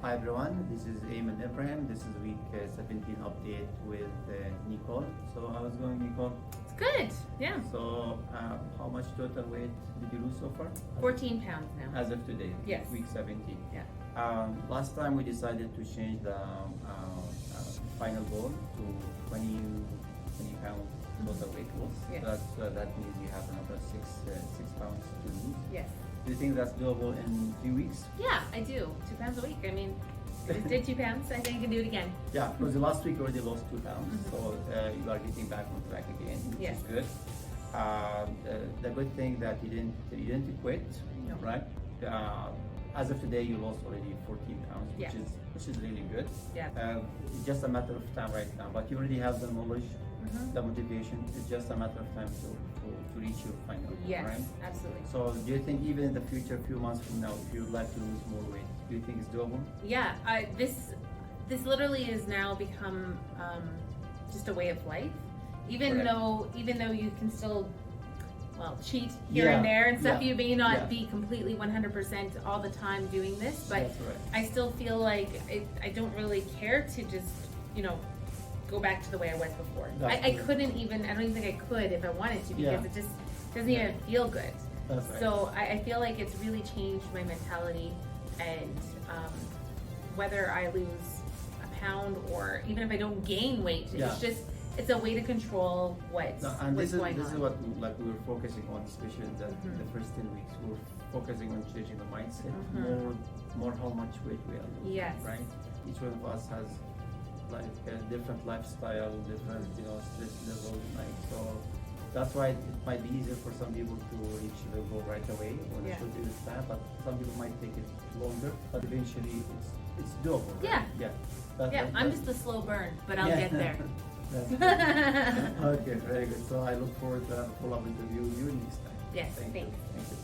Hi everyone, this is Ayman Ibrahim. This is week 17 update with Nicole. So how's it going, Nicole? It's good, yeah. So how much total weight did you lose so far? 14 pounds now. As of today, Yes. week 17. Yeah. Last time we decided to change the final goal to 20 pounds total weight loss. Yes. That means you have another 6 pounds to lose. Yes. Do you think that's doable in 3 weeks? Yeah, I do. 2 pounds a week. I mean, I just did 2 pounds. I think I can do it again. Yeah, because the last week you already lost 2 pounds, Mhm. so you are getting back on track again, which Yes. is good. The good thing that you didn't quit, No. right? As of today, you lost already 14 pounds, Yeah. which is really good. Yeah. It's just a matter of time right now, but you already have the knowledge, Mhm. the motivation. It's just a matter of time to reach your final goal, Yes, right? absolutely. So, do you think even in the future, a few months from now, if you would like to lose more weight, do you think it's doable? Yeah, this literally has now become just a way of life. Even Correct. though you can still cheat here and there and stuff, Yeah. you may not Yeah. be completely 100% all the time doing this, but That's right. I still feel like I don't really care to just go back to the way I was before. That's I correct. couldn't even. I don't even think I could if I wanted to, because Yeah. it just doesn't even feel good. That's right. So I feel like it's really changed my mentality, and whether I lose a pound or even if I don't gain weight, Yeah. it's a way to control what's And what's going this on. is what we were focusing on, especially in Mhm. the first 10 weeks. We were focusing on changing the mindset, Mhm. more how much weight we are losing. Yes. Right. Each one of us has like a different lifestyle, different stress level. Like so, that's why it might be easier for some people to reach the goal right away when Yeah. it should be this time. But some people might take it longer. But eventually, it's doable. Right? Yeah. Yeah. Yeah, I'm just a slow burn, but I'll Yeah. get there. That's good. Okay, very good. So I look forward to a follow-up interview with you next time. Yes, Thank you. thanks. Thank you.